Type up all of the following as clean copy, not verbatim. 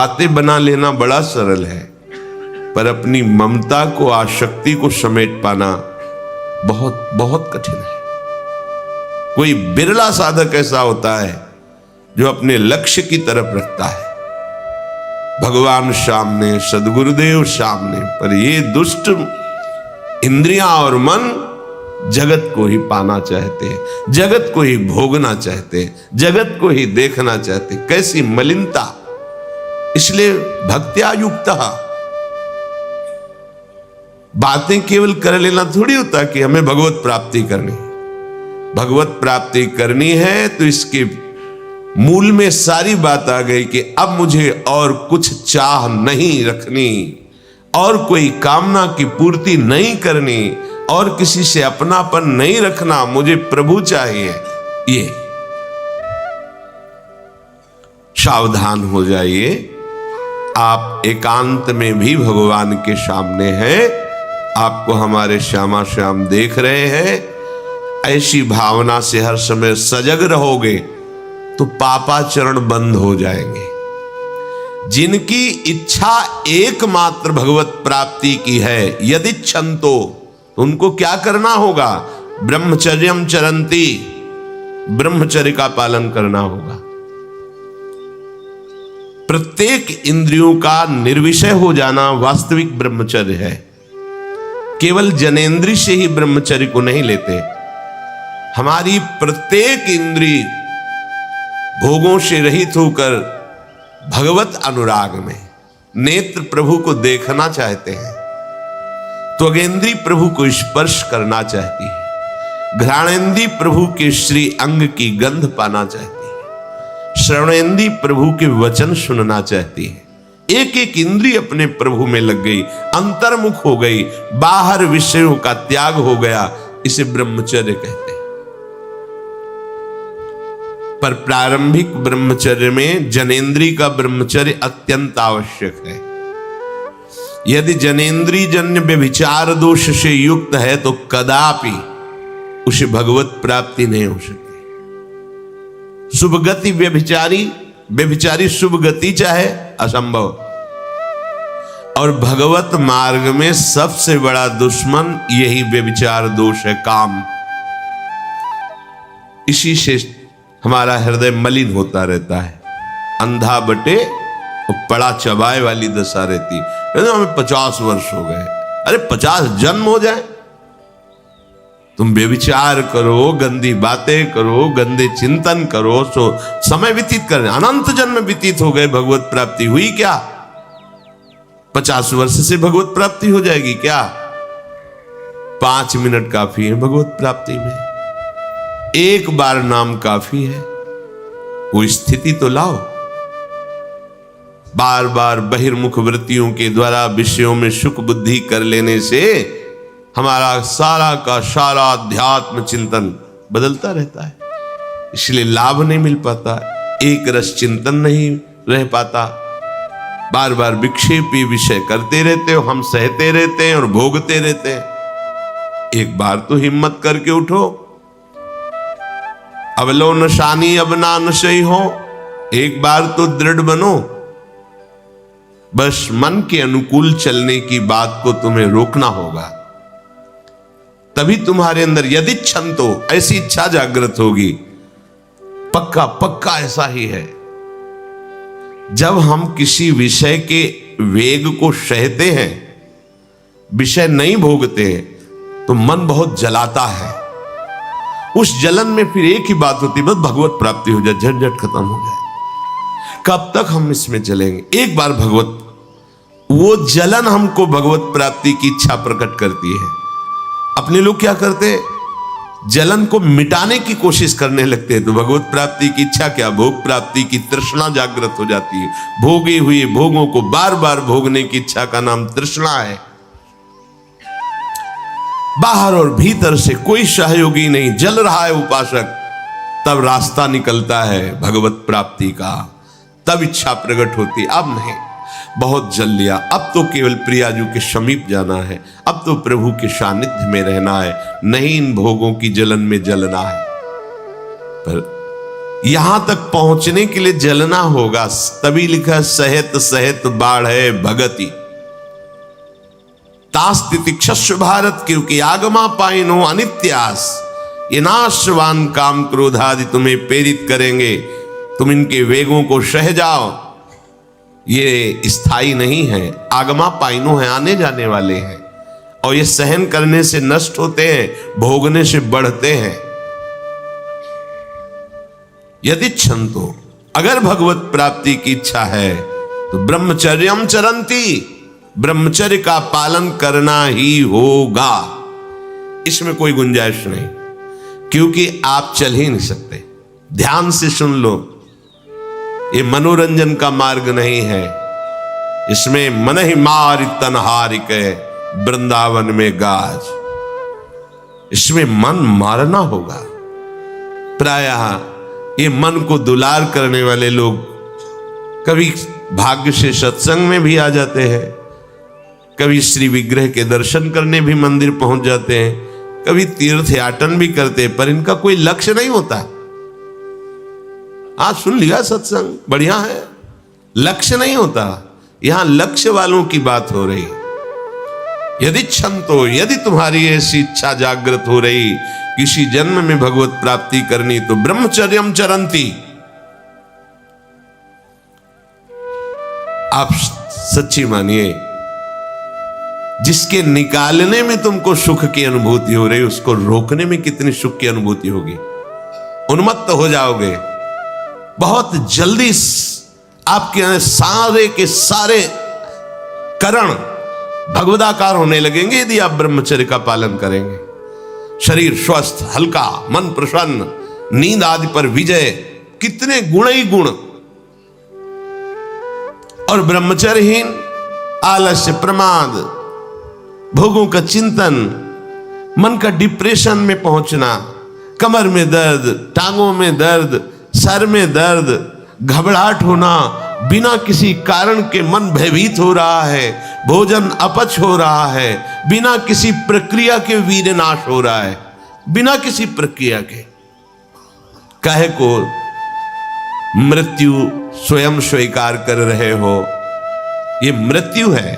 बातें बना लेना बड़ा सरल है, पर अपनी ममता को, आसक्ति को समेट पाना बहुत बहुत कठिन है। कोई बिरला साधक ऐसा होता है जो अपने लक्ष्य की तरफ रखता है, भगवान सामने, सदगुरुदेव सामने, पर ये दुष्ट इंद्रियां और मन जगत को ही पाना चाहते हैं, जगत को ही भोगना चाहते हैं, जगत को ही देखना चाहते हैं। कैसी मलिनता! इसलिए भक्त्या युक्तः, बातें केवल कर लेना थोड़ी होता कि हमें भगवत प्राप्ति करनी। भगवत प्राप्ति करनी है तो इसके मूल में सारी बात आ गई कि अब मुझे और कुछ चाह नहीं रखनी, और कोई कामना की पूर्ति नहीं करनी, और किसी से अपनापन नहीं रखना, मुझे प्रभु चाहिए। ये सावधान हो जाइए, आप एकांत में भी भगवान के सामने हैं, आपको हमारे श्यामा श्याम देख रहे हैं। ऐसी भावना से हर समय सजग रहोगे तो पापाचरण बंद हो जाएंगे। जिनकी इच्छा एकमात्र भगवत प्राप्ति की है, यदि छंतो, तो उनको क्या करना होगा? ब्रह्मचर्यम चरंती, ब्रह्मचर्य का पालन करना होगा। प्रत्येक इंद्रियों का निर्विषय हो जाना वास्तविक ब्रह्मचर्य है। केवल जनेंद्रिय से ही ब्रह्मचर्य को नहीं लेते, हमारी प्रत्येक इंद्रिय भोगों से रहित होकर भगवत अनुराग में, नेत्र प्रभु को देखना चाहते हैं, त्वगेंद्री प्रभु को स्पर्श करना चाहती है, घ्राणेंद्री प्रभु के श्री अंग की गंध पाना चाहती है, श्रवणेंद्री प्रभु के वचन सुनना चाहती है। एक एक इंद्रिय अपने प्रभु में लग गई, अंतर्मुख हो गई, बाहर विषयों का त्याग हो गया। इसे ब्रह्मचर्य कहते हैं। पर प्रारंभिक ब्रह्मचर्य में जनेंद्रिय का ब्रह्मचर्य अत्यंत आवश्यक है। यदि जनेंद्रिय जन्य व्यभिचार दोष से युक्त है तो कदापि उसे भगवत प्राप्ति नहीं हो सकती। शुभ गति व्यभिचारी शुभ गति चाहे असंभव। और भगवत मार्ग में सबसे बड़ा दुश्मन यही व्यभिचार दोष है, काम। इसी से हमारा हृदय मलिन होता रहता है, अंधा बटे और पड़ा चबाए वाली दशा रहती। हमें 50 वर्ष हो गए, अरे 50 जन्म हो जाए, तुम व्यभिचार करो, गंदी बातें करो, गंदे चिंतन करो, सो समय व्यतीत कर, अनंत जन्म व्यतीत हो गए, भगवत प्राप्ति हुई क्या? 50 वर्ष से भगवत प्राप्ति हो जाएगी क्या? 5 मिनट काफी है भगवत प्राप्ति में, एक बार नाम काफी है। वो स्थिति तो लाओ। बार बार बहिर्मुख वृत्तियों के द्वारा विषयों में सुख बुद्धि कर लेने से हमारा सारा का सारा अध्यात्म चिंतन बदलता रहता है, इसलिए लाभ नहीं मिल पाता, एक रस चिंतन नहीं रह पाता। बार बार विक्षेपी विषय करते रहते हो, हम सहते रहते हैं और भोगते रहते हैं। एक बार तो हिम्मत करके उठो, अवलो नशानी अब ना नशई हो, एक बार तो दृढ़ बनो। बस मन के अनुकूल चलने की बात को तुम्हें रोकना होगा, तभी तुम्हारे अंदर यदि छंतो, ऐसी इच्छा जागृत होगी। पक्का पक्का ऐसा ही है। जब हम किसी विषय के वेग को सहते हैं, विषय नहीं भोगते, तो मन बहुत जलाता है। उस जलन में फिर एक ही बात होती है, बस भगवत प्राप्ति हो जाए, झंझट खत्म हो जाए। कब तक हम इसमें चलेंगे? एक बार भगवत, वो जलन हमको भगवत प्राप्ति की इच्छा प्रकट करती है। अपने लोग क्या करते हैं? जलन को मिटाने की कोशिश करने लगते हैं, तो भगवत प्राप्ति की इच्छा क्या, भोग प्राप्ति की तृष्णा जागृत हो जाती है। भोगे हुए भोगों को बार बार भोगने की इच्छा का नाम तृष्णा है। बाहर और भीतर से कोई सहयोगी नहीं, जल रहा है उपासक, तब रास्ता निकलता है भगवत प्राप्ति का, तब इच्छा प्रकट होती। अब नहीं, बहुत जल लिया, अब तो केवल प्रियाजू के समीप जाना है, अब तो प्रभु के सानिध्य में रहना है, नहीं इन भोगों की जलन में जलना है। पर यहां तक पहुंचने के लिए जलना होगा, तभी लिखा सहित सहित बाढ़े भगति तास्तिति क्षस्व भारत, क्योंकि आगमा पाइनो अनित्यास, ये नाशवान काम क्रोध आदि तुम्हें प्रेरित करेंगे, तुम इनके वेगों को सह जाओ, ये स्थायी नहीं है। आगमा पाइनो है, आने जाने वाले हैं, और ये सहन करने से नष्ट होते हैं, भोगने से बढ़ते हैं। यदि छंतो, अगर भगवत प्राप्ति की इच्छा है तो ब्रह्मचर्यम चरंती, ब्रह्मचर्य का पालन करना ही होगा, इसमें कोई गुंजाइश नहीं, क्योंकि आप चल ही नहीं सकते। ध्यान से सुन लो, ये मनोरंजन का मार्ग नहीं है, इसमें मन ही मार तनहारिक वृंदावन में गाज, इसमें मन मारना होगा। प्रायः ये मन को दुलार करने वाले लोग कभी भाग्य से सत्संग में भी आ जाते हैं, कभी श्री विग्रह के दर्शन करने भी मंदिर पहुंच जाते हैं, कभी तीर्थ याटन भी करते हैं, पर इनका कोई लक्ष्य नहीं होता। आज सुन लिया सत्संग, बढ़िया है, लक्ष्य नहीं होता। यहां लक्ष्य वालों की बात हो रही। यदि छंतो, यदि तुम्हारी ऐसी इच्छा जागृत हो रही किसी जन्म में भगवत प्राप्ति करनी, तो ब्रह्मचर्यम चरंती, आप सच्ची मानिए, जिसके निकालने में तुमको सुख की अनुभूति हो रही, उसको रोकने में कितनी सुख की अनुभूति होगी। उन्मत्त हो जाओगे, बहुत जल्दी आपके सारे के सारे करण भगवदाकार होने लगेंगे यदि आप ब्रह्मचर्य का पालन करेंगे। शरीर स्वस्थ, हल्का, मन प्रसन्न, नींद आदि पर विजय, कितने गुण ही गुण। और ब्रह्मचर्यहीन आलस्य, प्रमाद, भोगों का चिंतन, मन का डिप्रेशन में पहुंचना, कमर में दर्द, टांगों में दर्द, सर में दर्द, घबराहट होना, बिना किसी कारण के मन भयभीत हो रहा है, भोजन अपच हो रहा है, बिना किसी प्रक्रिया के वीर्य नाश हो रहा है, बिना किसी प्रक्रिया के। काहे को मृत्यु स्वयं स्वीकार कर रहे हो, ये मृत्यु है।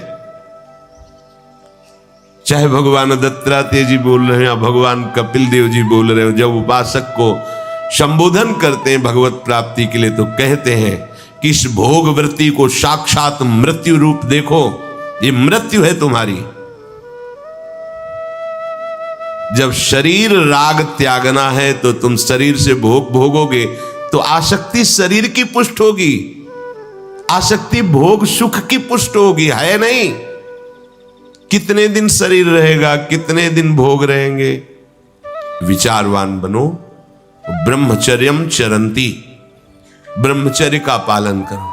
चाहे भगवान दत्तात्रेय जी बोल रहे हैं या भगवान कपिल देव जी बोल रहे हो, जब उपासक को संबोधन करते हैं भगवत प्राप्ति के लिए, तो कहते हैं कि इस भोग वृत्ति को साक्षात मृत्यु रूप देखो, ये मृत्यु है तुम्हारी। जब शरीर राग त्यागना है तो तुम शरीर से भोग भोगोगे तो आसक्ति शरीर की पुष्ट होगी, आसक्ति भोग सुख की पुष्ट होगी, है नहीं। कितने दिन शरीर रहेगा, कितने दिन भोग रहेंगे। विचारवान बनो, ब्रह्मचर्यम चरंती, ब्रह्मचर्य का पालन करो।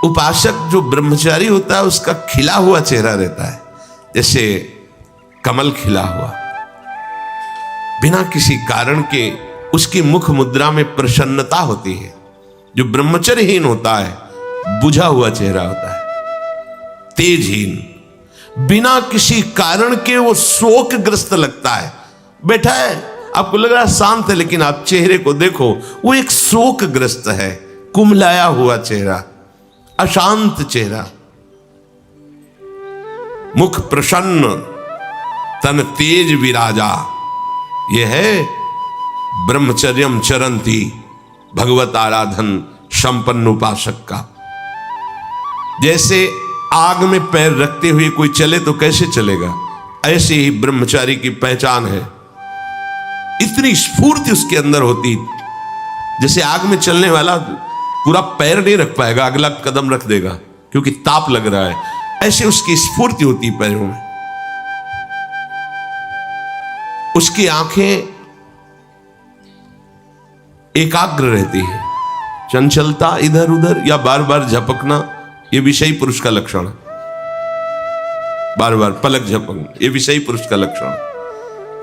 उपासक जो ब्रह्मचारी होता है उसका खिला हुआ चेहरा रहता है, जैसे कमल खिला हुआ, बिना किसी कारण के उसकी मुख मुद्रा में प्रसन्नता होती है। जो ब्रह्मचर्यहीन होता है बुझा हुआ चेहरा होता है, तेजहीन, बिना किसी कारण के वो शोकग्रस्त लगता है। बैठा है, आपको लग रहा है शांत है, लेकिन आप चेहरे को देखो, वो एक शोकग्रस्त है, कुम्हलाया हुआ चेहरा, अशांत चेहरा। मुख प्रसन्न, तन तेज विराजा, यह है ब्रह्मचर्यम चरंती, भगवत आराधन संपन्न उपासक का। जैसे आग में पैर रखते हुए कोई चले तो कैसे चलेगा, ऐसे ही ब्रह्मचारी की पहचान है। इतनी स्फूर्ति उसके अंदर होती, जैसे आग में चलने वाला पूरा पैर नहीं रख पाएगा, अगला कदम रख देगा क्योंकि ताप लग रहा है, ऐसे उसकी स्फूर्ति होती पैरों में। उसकी आंखें एकाग्र रहती है, चंचलता इधर उधर या बार बार झपकना, यह विषयी पुरुष का लक्षण है। बार बार पलक झपकना, यह विषयी पुरुष का लक्षण है।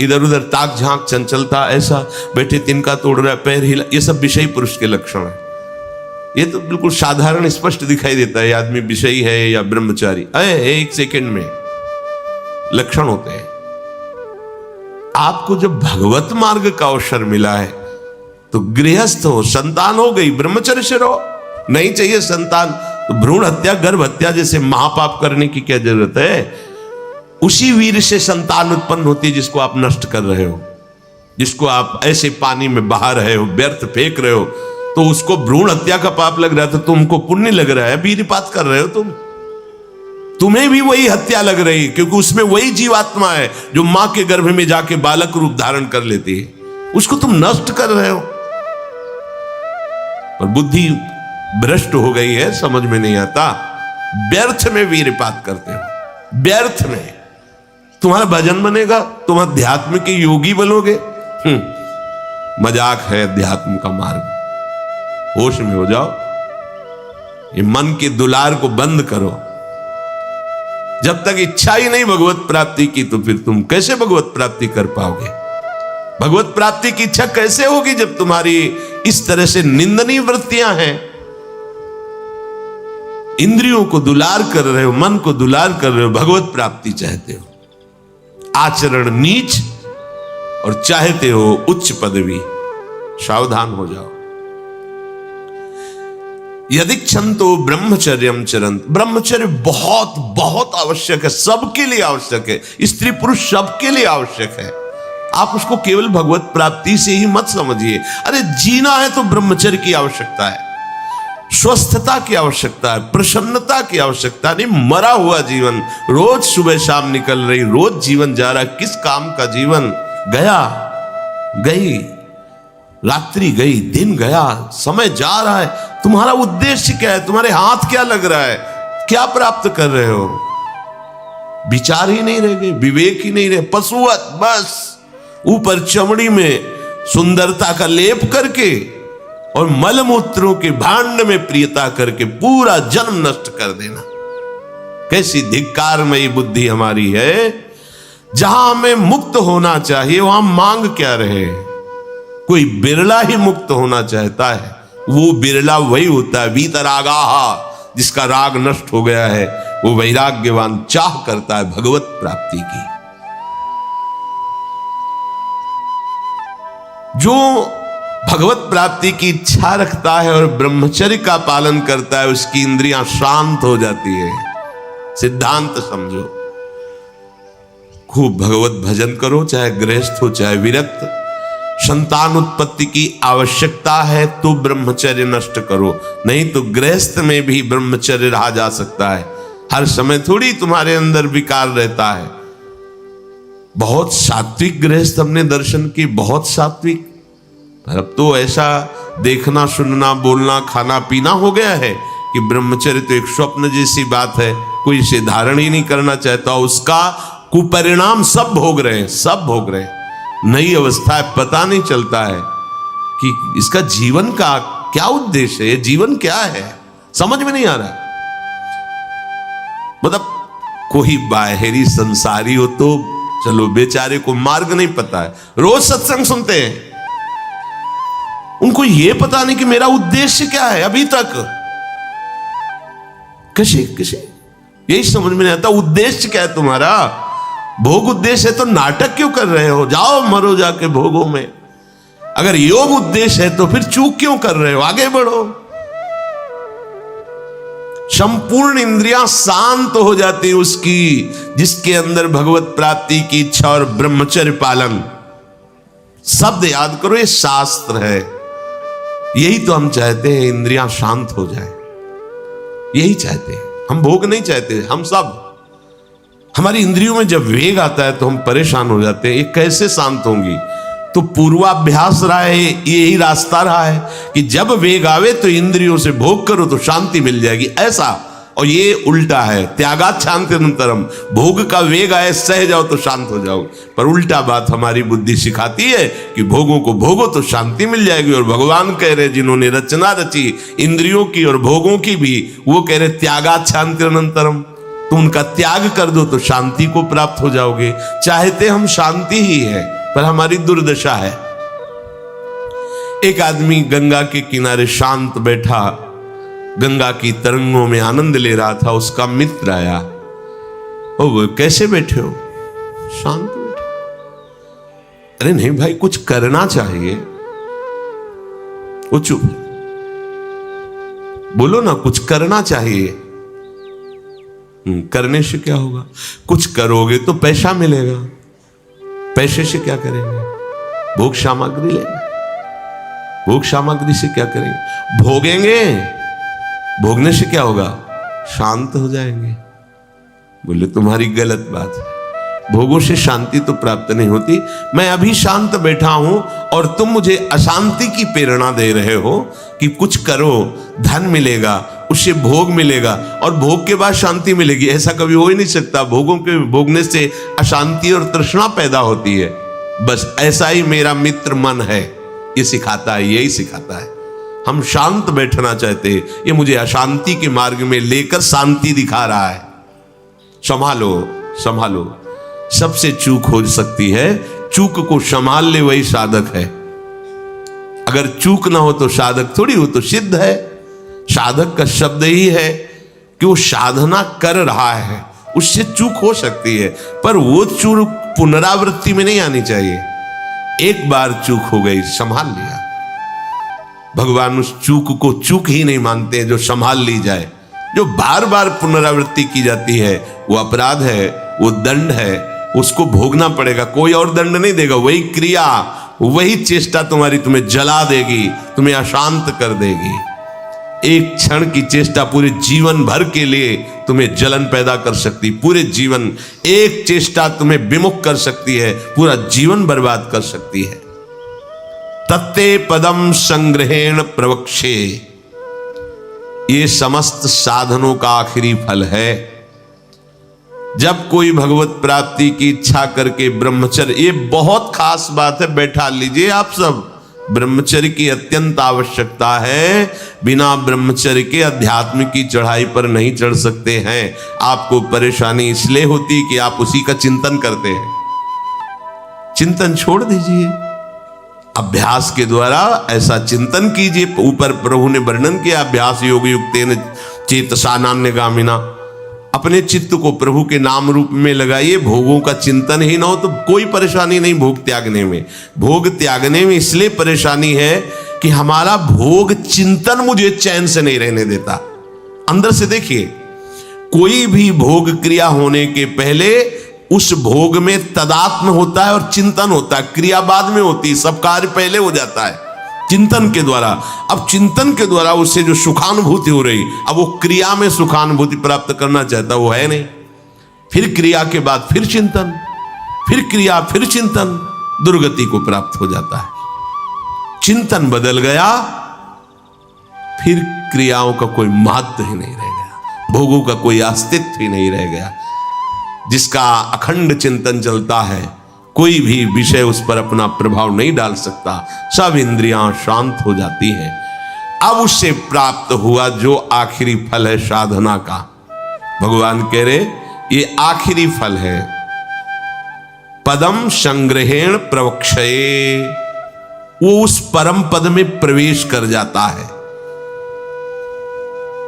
इधर उधर ताक झांक, चंचलता, ऐसा बैठे तिनका तोड़ रहा है, पैर हिला, ये सब विषयी पुरुष के लक्षण है। ये तो बिल्कुल साधारण स्पष्ट दिखाई देता है आदमी विषयी है या ब्रह्मचारी, एक सेकंड में लक्षण होते हैं। आपको जब भगवत मार्ग का अवसर मिला है तो गृहस्थ हो, संतान हो गई, ब्रह्मचर्य से रहो। नहीं चाहिए संतान तो भ्रूण हत्या, गर्भ हत्या जैसे महापाप करने की क्या जरूरत है? उसी वीर से संतान उत्पन्न होती है जिसको आप नष्ट कर रहे हो, जिसको आप ऐसे पानी में बहा रहे हो, व्यर्थ फेंक रहे हो, तो उसको भ्रूण हत्या का पाप लग रहा है, तो तुमको पुण्य लग रहा है, वीरपात कर रहे हो तुम। तुम्हें भी वही हत्या लग रही है, क्योंकि उसमें वही जीवात्मा है जो मां के गर्भ में जाके बालक रूप धारण कर लेती है, उसको तुम नष्ट कर रहे हो। और बुद्धि भ्रष्ट हो गई है, समझ में नहीं आता, व्यर्थ में वीरपात करते हो, व्यर्थ में। तुम्हारा भजन बनेगा, तुम अध्यात्म के योगी बनोगे? मजाक है अध्यात्म का मार्ग। होश में हो जाओ, ये मन के दुलार को बंद करो। जब तक इच्छा ही नहीं भगवत प्राप्ति की, तो फिर तुम कैसे भगवत प्राप्ति कर पाओगे? भगवत प्राप्ति की इच्छा कैसे होगी जब तुम्हारी इस तरह से निंदनीय वृत्तियां हैं? इंद्रियों को दुलार कर रहे हो, मन को दुलार कर रहे हो, भगवत प्राप्ति चाहते हो, आचरण नीच और चाहते हो उच्च पदवी। सावधान हो जाओ। यदि क्षंतो ब्रह्मचर्यम चरंत, ब्रह्मचर्य बहुत बहुत आवश्यक है, सबके लिए आवश्यक है, स्त्री पुरुष सबके लिए आवश्यक है। आप उसको केवल भगवत प्राप्ति से ही मत समझिए। अरे जीना है तो ब्रह्मचर्य की आवश्यकता है, स्वस्थता की आवश्यकता है, प्रसन्नता की आवश्यकता नहीं। मरा हुआ जीवन, रोज सुबह शाम निकल रही, रोज जीवन जा रहा, किस काम का जीवन? गया, गई रात्रि, गई दिन, गया समय जा रहा है। तुम्हारा उद्देश्य क्या है? तुम्हारे हाथ क्या लग रहा है? क्या प्राप्त कर रहे हो? विचार ही नहीं रह गए, विवेक ही नहीं रहे, पशुवत बस ऊपर चमड़ी में सुंदरता का लेप करके और मलमूत्रों के भांड में प्रियता करके पूरा जन्म नष्ट कर देना। कैसी धिक्कारमयी बुद्धि हमारी है। जहां हमें मुक्त होना चाहिए वहां मांग क्या रहे? कोई बिरला ही मुक्त होना चाहता है, वो बिरला वही होता है वीतरागाहा, जिसका राग नष्ट हो गया है, वो वैराग्यवान चाह करता है भगवत प्राप्ति की। जो भगवत प्राप्ति की इच्छा रखता है और ब्रह्मचर्य का पालन करता है, उसकी इंद्रियां शांत हो जाती है। सिद्धांत समझो, खूब भगवत भजन करो, चाहे गृहस्थ हो चाहे विरक्त। संतान उत्पत्ति की आवश्यकता है तो ब्रह्मचर्य नष्ट करो, नहीं तो गृहस्थ में भी ब्रह्मचर्य रहा जा सकता है। हर समय थोड़ी तुम्हारे अंदर विकार रहता है। बहुत सात्विक गृहस्थ हमने दर्शन की, बहुत सात्विक, पर अब तो ऐसा देखना सुनना बोलना खाना पीना हो गया है कि ब्रह्मचर्य तो एक स्वप्न जैसी बात है, कोई इसे धारण ही नहीं करना चाहता। उसका कुपरिणाम सब भोग रहे हैं, सब भोग रहे हैं। नई अवस्था है, पता नहीं चलता है कि इसका जीवन का क्या उद्देश्य है, जीवन क्या है, समझ में नहीं आ रहा। मतलब कोई बाहरी संसारी हो तो चलो, बेचारे को मार्ग नहीं पता है, रोज सत्संग सुनते हैं, उनको ये पता नहीं कि मेरा उद्देश्य क्या है। अभी तक कैसे यही समझ में नहीं आता, उद्देश्य क्या है तुम्हारा? भोग उद्देश्य है तो नाटक क्यों कर रहे हो? जाओ मरो जाके भोगों में। अगर योग उद्देश्य है तो फिर चूक क्यों कर रहे हो? आगे बढ़ो। संपूर्ण इंद्रियां शांत हो जाती है उसकी जिसके अंदर भगवत प्राप्ति की इच्छा और ब्रह्मचर्य पालन। शब्द याद करो, ये शास्त्र है। यही तो हम चाहते हैं, इंद्रियां शांत हो जाए, यही चाहते हैं हम। भोग नहीं चाहते हम सब। हमारी इंद्रियों में जब वेग आता है तो हम परेशान हो जाते हैं, ये कैसे शांत होंगी? तो पूर्वाभ्यास रहा है, यही रास्ता रहा है कि जब वेग आवे तो इंद्रियों से भोग करो तो शांति मिल जाएगी, ऐसा। और ये उल्टा है, त्यागात् शान्तिरनन्तरम्, भोग का वेग आए सह जाओ तो शांत हो जाओ। पर उल्टा बात हमारी बुद्धि सिखाती है कि भोगों को भोगो तो शांति मिल जाएगी। और भगवान कह रहे जिन्होंने रचना रची इंद्रियों की और भोगों की भी, वो कह रहे त्यागात् शान्तिरनन्तरम्, तुम उनका त्याग कर दो तो शांति को प्राप्त हो जाओगे। चाहते हम शांति ही है, पर हमारी दुर्दशा है। एक आदमी गंगा के किनारे शांत बैठा, गंगा की तरंगों में आनंद ले रहा था। उसका मित्र आया, ओ वो कैसे बैठे हो? शांत बैठे। अरे नहीं भाई, कुछ करना चाहिए। वो चुप है। बोलो ना, कुछ करना चाहिए। करने से क्या होगा? कुछ करोगे तो पैसा मिलेगा। पैसे से क्या करेंगे? भोग सामग्री लेंगे। भोग सामग्री से क्या करेंगे? भोगेंगे। भोगने से क्या होगा? शांत हो जाएंगे। बोले तुम्हारी गलत बात है, भोगों से शांति तो प्राप्त नहीं होती। मैं अभी शांत बैठा हूं और तुम मुझे अशांति की प्रेरणा दे रहे हो कि कुछ करो, धन मिलेगा, उससे भोग मिलेगा और भोग के बाद शांति मिलेगी। ऐसा कभी हो ही नहीं सकता। भोगों के भोगने से अशांति और तृष्णा पैदा होती है। बस ऐसा ही मेरा मित्र मन है, ये सिखाता है, यही सिखाता है। हम शांत बैठना चाहते, ये मुझे अशांति के मार्ग में लेकर शांति दिखा रहा है। संभालो, संभालो। सबसे चूक हो सकती है, चूक को संभाल ले वही साधक है। अगर चूक ना हो तो साधक थोड़ी हो, तो सिद्ध है। साधक का शब्द ही है कि वो साधना कर रहा है, उससे चूक हो सकती है, पर वो चूक पुनरावृत्ति में नहीं आनी चाहिए। एक बार चूक हो गई, संभाल लिया। भगवान उस चूक को चूक ही नहीं मानते जो संभाल ली जाए। जो बार बार पुनरावृत्ति की जाती है वो अपराध है, वो दंड है, उसको भोगना पड़ेगा। कोई और दंड नहीं देगा। वही क्रिया, वही चेष्टा तुम्हारी तुम्हें जला देगी, तुम्हें अशांत कर देगी। एक क्षण की चेष्टा पूरे जीवन भर के लिए तुम्हें जलन पैदा कर सकती। पूरे जीवन एक चेष्टा तुम्हें विमुख कर सकती है, पूरा जीवन बर्बाद कर सकती है। तत्ते पदम संग्रहेण प्रवक्षे, ये समस्त साधनों का आखिरी फल है। जब कोई भगवत प्राप्ति की इच्छा करके ब्रह्मचर्य, ये बहुत खास बात है, बैठा लीजिए आप सब। ब्रह्मचर्य की अत्यंत आवश्यकता है। बिना ब्रह्मचर्य के अध्यात्म की चढ़ाई पर नहीं चढ़ सकते हैं। आपको परेशानी इसलिए होती कि आप उसी का चिंतन करते हैं। चिंतन छोड़ दीजिए, अभ्यास के द्वारा ऐसा चिंतन कीजिए। ऊपर प्रभु ने वर्णन किया, अभ्यास योग युक्तेन चेतसा नान्यगामिना। अपने चित्त को प्रभु के नाम रूप में लगाइए। भोगों का चिंतन ही ना हो तो कोई परेशानी नहीं भोग त्यागने में। भोग त्यागने में इसलिए परेशानी है कि हमारा भोग चिंतन मुझे चैन से नहीं रहने देता। अंदर से देखिए, कोई भी भोग क्रिया होने के पहले उस भोग में तदात्म होता है और चिंतन होता है। क्रिया बाद में होती है, सब कार्य पहले हो जाता है चिंतन के द्वारा। अब चिंतन के द्वारा उससे जो सुखानुभूति हो रही, अब वो क्रिया में सुखानुभूति प्राप्त करना चाहता, वो है नहीं। फिर क्रिया के बाद फिर चिंतन, फिर क्रिया, फिर चिंतन, दुर्गति को प्राप्त हो जाता है। चिंतन बदल गया, फिर क्रियाओं का कोई महत्व ही नहीं रह गया, भोगों का कोई अस्तित्व ही नहीं रह गया। जिसका अखंड चिंतन चलता है, कोई भी विषय उस पर अपना प्रभाव नहीं डाल सकता। सब इंद्रियां शांत हो जाती हैं। अब उससे प्राप्त हुआ जो आखिरी फल है साधना का, भगवान कह रहे ये आखिरी फल है। पदम संग्रहेण प्रवक्षये, वो उस परम पद में प्रवेश कर जाता है।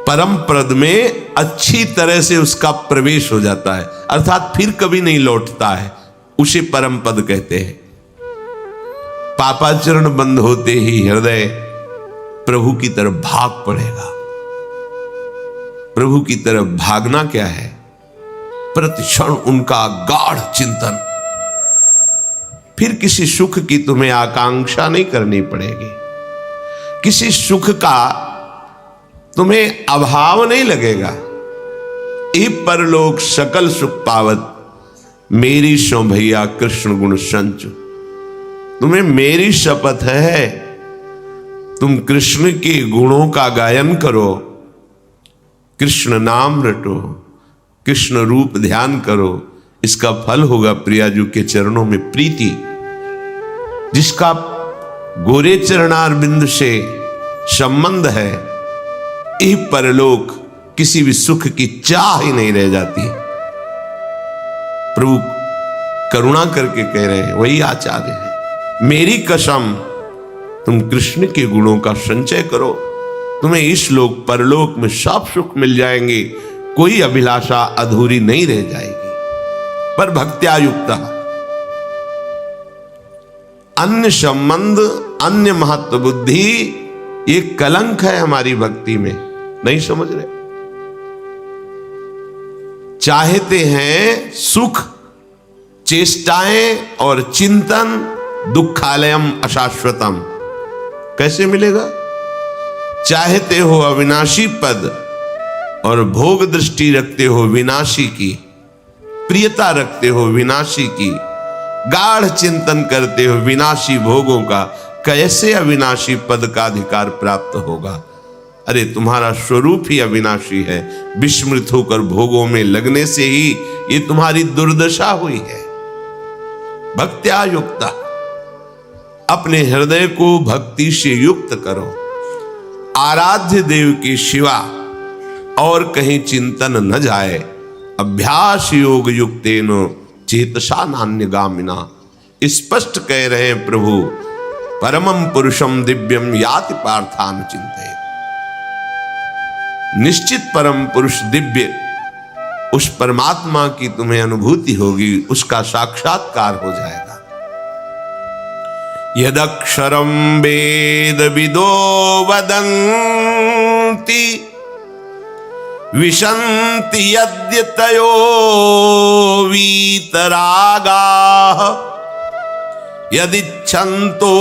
परम पद में अच्छी तरह से उसका प्रवेश हो जाता है, अर्थात फिर कभी नहीं लौटता है। उसे परम पद कहते हैं। पापाचरण बंद होते ही हृदय प्रभु की तरफ भाग पड़ेगा। प्रभु की तरफ भागना क्या है? प्रतिक्षण उनका गाढ़ चिंतन। फिर किसी सुख की तुम्हें आकांक्षा नहीं करनी पड़ेगी। किसी सुख का तुम्हें अभाव नहीं लगेगा। ये परलोक सकल सुख पावत, मेरी सो भैया कृष्ण गुण संचु। तुम्हें मेरी शपथ है, तुम कृष्ण के गुणों का गायन करो, कृष्ण नाम रटो, कृष्ण रूप ध्यान करो। इसका फल होगा प्रियाजू के चरणों में प्रीति। जिसका गोरे चरणारविंद से संबंध है, यह परलोक किसी भी सुख की चाह ही नहीं रह जाती। प्रभु करुणा करके कह रहे हैं, वही आचार्य है। मेरी कसम, तुम कृष्ण के गुणों का संचय करो, तुम्हें इस लोक परलोक में सब सुख मिल जाएंगे। कोई अभिलाषा अधूरी नहीं रह जाएगी। पर भक्त्या युक्त अन्य संबंध, अन्य महत्व बुद्धि ये कलंक है हमारी भक्ति में, नहीं समझ रहे। चाहते हैं सुख, चेष्टाएं और चिंतन, दुखालयम अशाश्वतम। कैसे मिलेगा? चाहते हो अविनाशी पद और भोग दृष्टि रखते हो विनाशी की, प्रियता रखते हो विनाशी की, गाढ़ चिंतन करते हो विनाशी भोगों का, कैसे अविनाशी पद का अधिकार प्राप्त होगा? अरे तुम्हारा स्वरूप ही अविनाशी है, विस्मृत होकर भोगों में लगने से ही ये तुम्हारी दुर्दशा हुई है। भक्त्या युक्ता, अपने हृदय को भक्ति से युक्त करो। आराध्य देव के सिवा और कहीं चिंतन न जाए। अभ्यास योग युक्तेनो चेतसा नान्यगामिना। स्पष्ट कह रहे हैं प्रभु, परमं पुरुषम दिव्यम याति पार्थान चिंते। निश्चित परम पुरुष दिव्य, उस परमात्मा की तुम्हें अनुभूति होगी, उसका साक्षात्कार हो जाएगा। यदक्षरम वेद विदो वदन्ति विशन्ति यद्यतयो वीतरागाः यदिच्छन्तो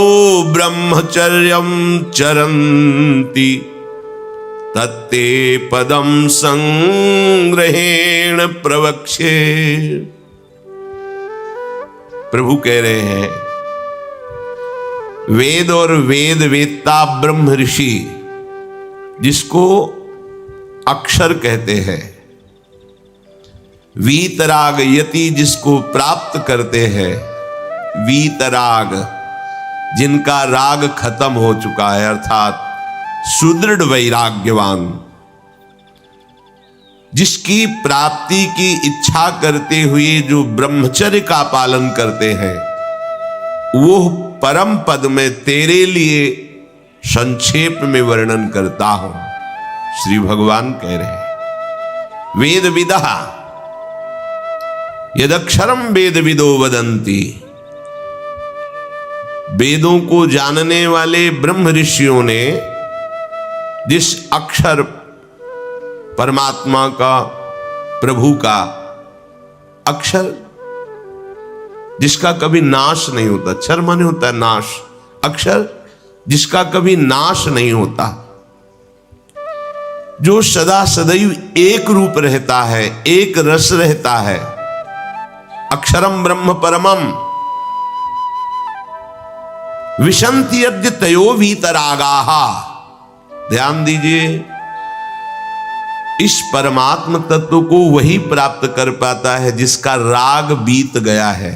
ब्रह्मचर्यं चरन्ति तत्ते पदम संग्रहेण प्रवक्ष्ये। प्रभु कह रहे हैं, वेद और वेद वेत्ता ब्रह्म ऋषि, जिसको अक्षर कहते हैं, वीतराग यति जिसको प्राप्त करते हैं, वीतराग जिनका राग खत्म हो चुका है, अर्थात सुदृढ़ वैराग्यवान, जिसकी प्राप्ति की इच्छा करते हुए जो ब्रह्मचर्य का पालन करते हैं, वो परम पद में तेरे लिए संक्षेप में वर्णन करता हूं। श्री भगवान कह रहे हैं, वेद विदः यदक्षरम वेद विदो वदन्ति। वेदों को जानने वाले ब्रह्म ऋषियों ने जिस अक्षर परमात्मा का, प्रभु का अक्षर, जिसका कभी नाश नहीं होता, क्षर माने होता है नाश, अक्षर जिसका कभी नाश नहीं होता, जो सदा सदैव एक रूप रहता है, एक रस रहता है, अक्षरम ब्रह्म परमम विशन्ति यद्य तयो वीतरागाः। ध्यान दीजिए, इस परमात्म तत्व को वही प्राप्त कर पाता है जिसका राग बीत गया है,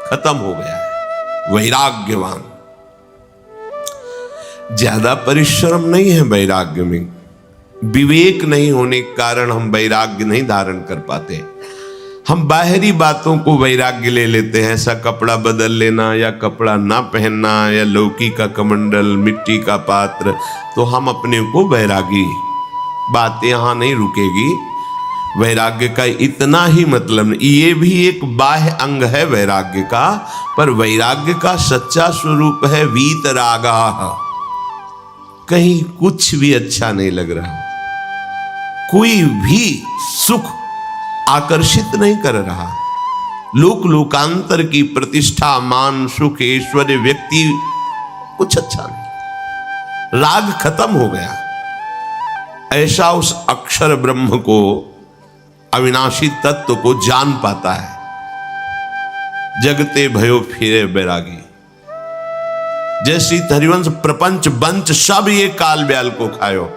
खत्म हो गया है, वैराग्यवान। ज्यादा परिश्रम नहीं है वैराग्य में, विवेक नहीं होने के कारण हम वैराग्य नहीं धारण कर पाते। हम बाहरी बातों को वैराग्य ले लेते हैं, ऐसा कपड़ा बदल लेना या कपड़ा ना पहनना या लौकी का कमंडल, मिट्टी का पात्र, तो हम अपने को वैरागी। बात यहां नहीं रुकेगी। वैराग्य का इतना ही मतलब नहीं, ये भी एक बाह्य अंग है वैराग्य का, पर वैराग्य का सच्चा स्वरूप है वीतरागाः। कहीं कुछ भी अच्छा नहीं लग रहा, कोई भी सुख आकर्षित नहीं कर रहा, लोक लोकांतर की प्रतिष्ठा, मान, सुख, ऐश्वर्य, व्यक्ति, कुछ अच्छा नहीं, राग खत्म हो गया। ऐसा उस अक्षर ब्रह्म को, अविनाशी तत्व को जान पाता है। जगते भयो फिरे बैरागी। जैसी हरिवंश प्रपंच बंच सब ये काल ब्याल को खायो।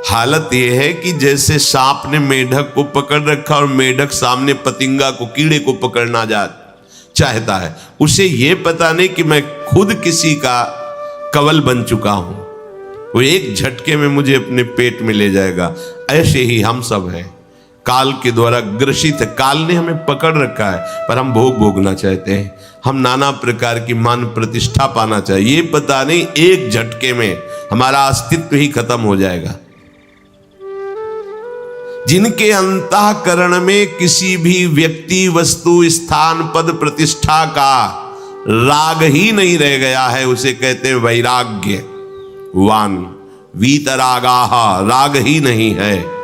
हालत यह है कि जैसे सांप ने मेढक को पकड़ रखा और मेढक सामने पतिंगा को, कीड़े को पकड़ना चाहता है, उसे यह पता नहीं कि मैं खुद किसी का कवल बन चुका हूं, वो एक झटके में मुझे अपने पेट में ले जाएगा। ऐसे ही हम सब हैं, काल के द्वारा ग्रसित है। काल ने हमें पकड़ रखा है, पर हम भोग भोगना चाहते हैं, हम नाना प्रकार की मान प्रतिष्ठा पाना चाहिए। ये पता नहीं एक झटके में हमारा अस्तित्व ही खत्म हो जाएगा। जिनके अंतःकरण में किसी भी व्यक्ति, वस्तु, स्थान, पद, प्रतिष्ठा का राग ही नहीं रह गया है, उसे कहते हैं वैराग्य वान। वीतरागाह, राग ही नहीं है।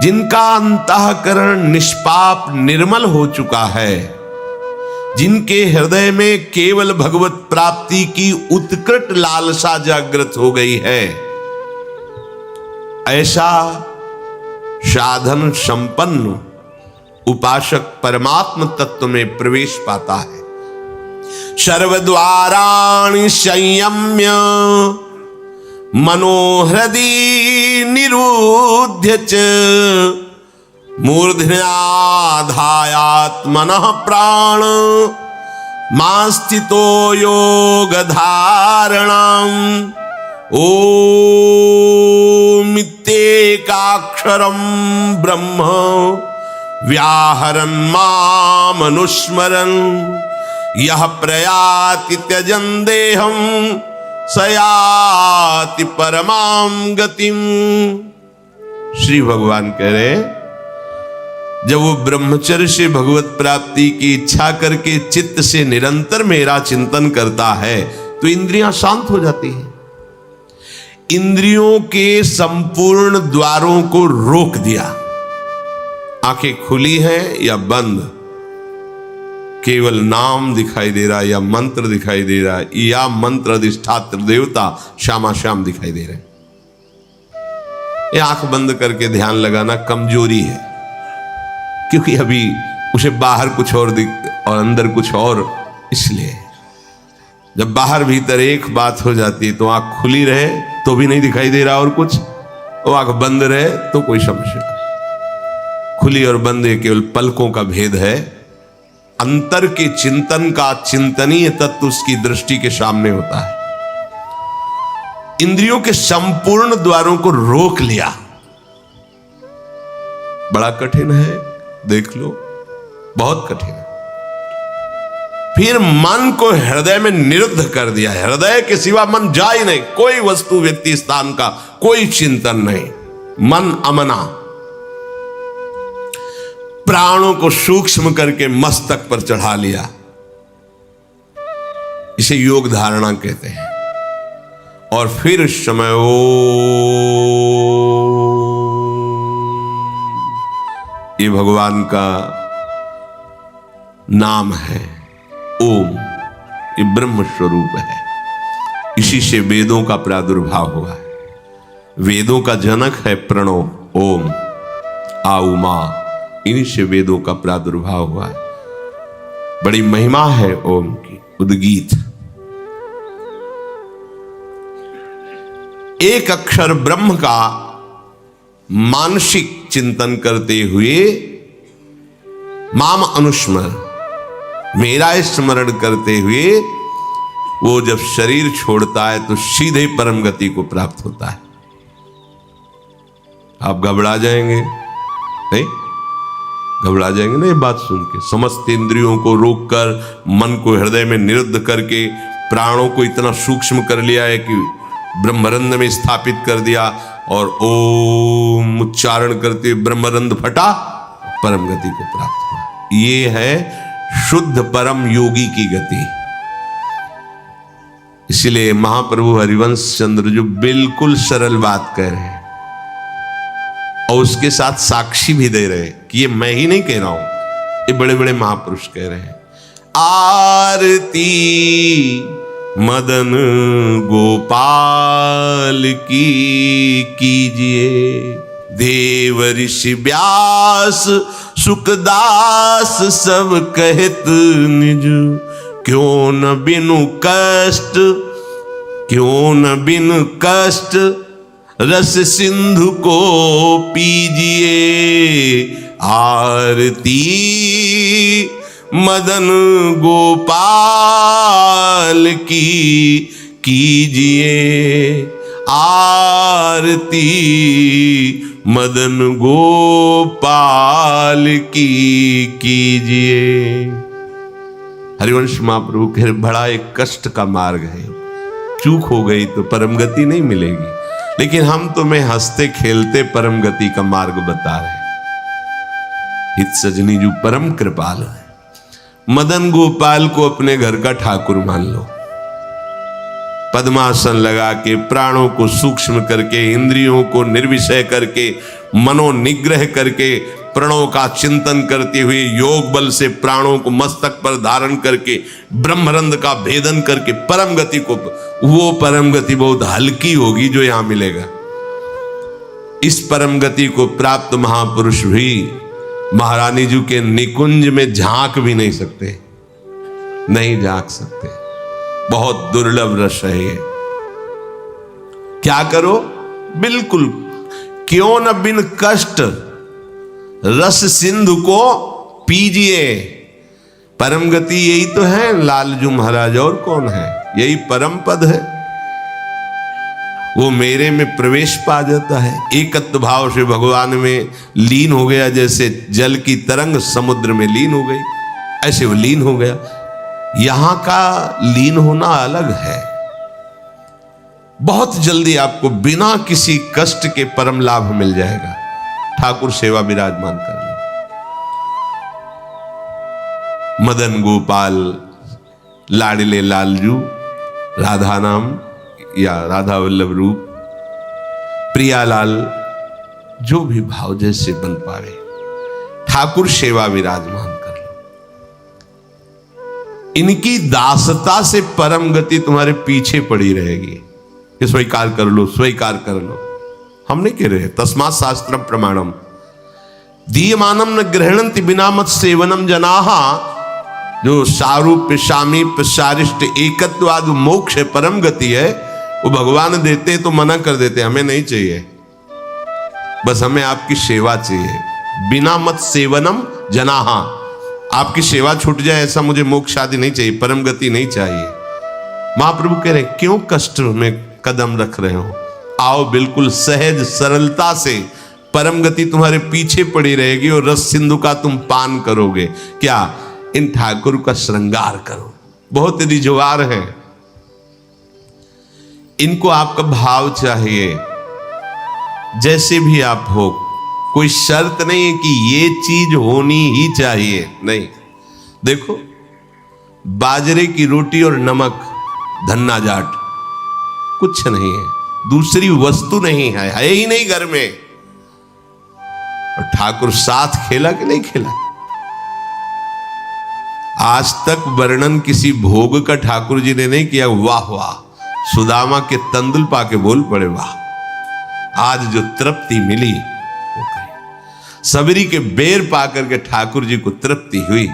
जिनका अंतःकरण निष्पाप निर्मल हो चुका है, जिनके हृदय में केवल भगवत प्राप्ति की उत्कट लालसा जागृत हो गई है, ऐसा साधन संपन्न उपासक परमात्म तत्व में प्रवेश पाता है। सर्वद्वाराणि संयम्य मनोहृदि निरुध्य च मूर्धन्याधायात्मनः प्राण मास्थितो योग धारणम् ओमित्येकाक्षरं ब्रह्म व्याहरन् मामनुस्मरन् यह प्रयाति त्यजन् देहं सयाति परमां गतिम। श्री भगवान कह रहे, जब वो ब्रह्मचर्य से भगवत प्राप्ति की इच्छा करके चित्त से निरंतर मेरा चिंतन करता है तो इंद्रियां शांत हो जाती हैं। इंद्रियों के संपूर्ण द्वारों को रोक दिया। आंखें खुली हैं या बंद, केवल नाम दिखाई दे रहा है या मंत्र दिखाई दे रहा है, या मंत्र अधिष्ठात्र देवता श्यामा श्याम दिखाई दे रहे हैं। ये आंख बंद करके ध्यान लगाना कमजोरी है, क्योंकि अभी उसे बाहर कुछ और दिख और अंदर कुछ और। इसलिए जब बाहर भीतर एक बात हो जाती है तो आंख खुली रहे तो भी नहीं दिखाई दे रहा और कुछ, वो आंख बंद रहे तो कोई समस्या नहीं। खुली और बंद केवल पलकों का भेद है। अंतर के चिंतन का चिंतनीय तत्व उसकी दृष्टि के सामने होता है। इंद्रियों के संपूर्ण द्वारों को रोक लिया, बड़ा कठिन है, देख लो, बहुत कठिन है। फिर मन को हृदय में निरुद्ध कर दिया। हृदय के सिवा मन जा ही नहीं, कोई वस्तु व्यक्ति स्थान का कोई चिंतन नहीं, मन अमना। प्राणों को सूक्ष्म करके मस्तक पर चढ़ा लिया, इसे योग धारणा कहते हैं। और फिर इस समय ये भगवान का नाम है ओम, ये ब्रह्म स्वरूप है। इसी से वेदों का प्रादुर्भाव हुआ है। वेदों का जनक है प्रणव ओम, आ उमा, इन्हीं से वेदों का प्रादुर्भाव हुआ है। बड़ी महिमा है ओम की। उद्गीत, एक अक्षर ब्रह्म का मानसिक चिंतन करते हुए माम अनुस्मर, मेरा स्मरण करते हुए वो जब शरीर छोड़ता है तो सीधे परम गति को प्राप्त होता है। आप घबरा जाएंगे नहीं? घबरा जाएंगे ना ये बात सुन के? समस्त इंद्रियों को रोककर मन को हृदय में निरुद्ध करके प्राणों को इतना सूक्ष्म कर लिया है कि ब्रह्मरंध्र में स्थापित कर दिया, और ओम उच्चारण करते ब्रह्मरंध्र फटा, परम गति को प्राप्त हुआ। ये है शुद्ध परम योगी की गति। इसलिए महाप्रभु हरिवंश चंद्र जो बिल्कुल सरल बात कह रहे हैं और उसके साथ साक्षी भी दे रहे हैं कि ये मैं ही नहीं कह रहा हूं, ये बड़े बड़े महापुरुष कह रहे हैं। आरती मदन गोपाल की कीजिए, देव ऋषि व्यास सुखदास सब कहत निज, क्यों न बिनु कष्ट, क्यों न बिनु कष्ट रस सिंधु को पीजिए। आरती मदन गोपाल की कीजिए, आरती मदन गोपाल की कीजिए। हरिवंश महाप्रभु कह बड़ा एक कष्ट का मार्ग है, चूक हो गई तो परम गति नहीं मिलेगी, लेकिन हम तुम्हें हंसते खेलते परम गति का मार्ग बता रहे हैं। हित सजनी जो परम कृपाल है, मदन गोपाल को अपने घर का ठाकुर मान लो। पद्मासन लगा के, प्राणों को सूक्ष्म करके, इंद्रियों को निर्विषय करके, मनोनिग्रह करके, प्रणों का चिंतन करते हुए, योग बल से प्राणों को मस्तक पर धारण करके, ब्रह्मरंध्र का भेदन करके परम गति को, वो परम गति बहुत हल्की होगी जो यहां मिलेगा। इस परम गति को प्राप्त महापुरुष भी महारानी जी के निकुंज में झांक भी नहीं सकते, नहीं झांक सकते। बहुत दुर्लभ रस है ये। क्या करो? बिल्कुल क्यों न बिन कष्ट रस सिंधु को पीजिए। परम गति यही तो है लालजू महाराज, और कौन है? यही परम पद है। वो मेरे में प्रवेश पा जाता है, एकत्व भाव से भगवान में लीन हो गया। जैसे जल की तरंग समुद्र में लीन हो गई, ऐसे वो लीन हो गया। यहां का लीन होना अलग है। बहुत जल्दी आपको बिना किसी कष्ट के परम लाभ मिल जाएगा। ठाकुर सेवा विराजमान कर लो। मदन गोपाल लाडले लालजू, राधा नाम या राधा वल्लभ रूप, प्रियालाल, जो भी भाव जैसे बन पावे, ठाकुर सेवा विराजमान कर लो। इनकी दासता से परम गति तुम्हारे पीछे पड़ी रहेगी। ये स्वीकार कर लो, स्वीकार कर लो। हम नहीं कह रहे, तस्मात् शास्त्रम प्रमाणम दीयमानम न ग्रहणन्ति बिना मत सेवनम जनाहा। जो सारूप्य सामीप्य सारिष्ट एकत्वाद मोक्ष परम गति है, वो भगवान देते तो मना कर देते, हमें नहीं चाहिए, बस हमें आपकी सेवा चाहिए। बिना मत सेवनम जनाहा, आपकी सेवा छूट जाए ऐसा मुझे मोक्ष आदि नहीं चाहिए, परम गति नहीं चाहिए। महाप्रभु कह रहे क्यों कष्ट में कदम रख रहे हो? आओ, बिल्कुल सहज सरलता से परम गति तुम्हारे पीछे पड़ी रहेगी और रस सिंधु का तुम पान करोगे। क्या? इन ठाकुर का श्रृंगार करो। बहुत रिजवार है, इनको आपका भाव चाहिए। जैसे भी आप हो, कोई शर्त नहीं है कि ये चीज होनी ही चाहिए, नहीं। देखो, बाजरे की रोटी और नमक, धन्ना जाट, कुछ नहीं है, दूसरी वस्तु नहीं है ही नहीं घर में। और ठाकुर साथ खेला कि नहीं खेला? आज तक वर्णन किसी भोग का ठाकुर जी ने नहीं किया। वाह वाह, सुदामा के तंदुल पाके बोल पड़े वाह। आज जो तृप्ति मिली वो कही। सबरी के बेर पाकर के ठाकुर जी को तृप्ति हुई।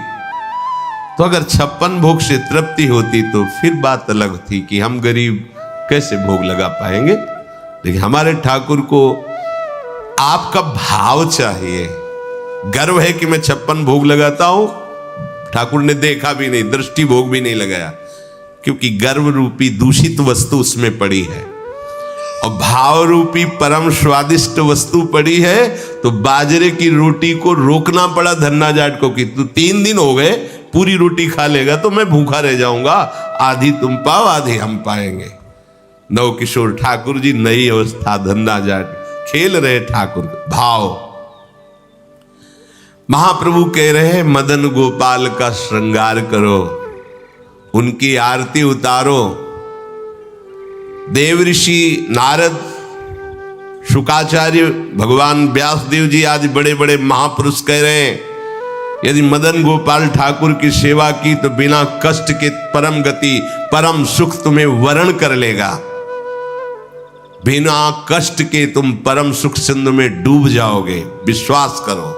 तो अगर 56 भोग से तृप्ति होती तो फिर बात अलग थी कि हम गरीब कैसे भोग लगा पाएंगे। लेकिन हमारे ठाकुर को आपका भाव चाहिए। गर्व है कि मैं 56 भोग लगाता हूं, ठाकुर ने देखा भी नहीं, दृष्टि भोग भी नहीं लगाया, क्योंकि गर्व रूपी दूषित वस्तु उसमें पड़ी है और भाव रूपी परम स्वादिष्ट वस्तु पड़ी है। तो बाजरे की रोटी को रोकना पड़ा धन्ना जाट को कि तू 3 दिन हो गए पूरी रोटी खा लेगा तो मैं भूखा रह जाऊंगा, आधी तुम पाओ आधी हम पाएंगे। नव किशोर ठाकुर जी, नई अवस्था, धन्ना जाट खेल रहे ठाकुर भाव। महाप्रभु कह रहे हैं मदन गोपाल का श्रृंगार करो, उनकी आरती उतारो। देव ऋषि नारद, शुकाचार्य, भगवान व्यासदेव जी आदि बड़े बड़े महापुरुष कह रहे हैं यदि मदन गोपाल ठाकुर की सेवा की तो बिना कष्ट के परम गति, परम सुख तुम्हें वरण कर लेगा। बिना कष्ट के तुम परम सुख सिंधु में डूब जाओगे, विश्वास करो।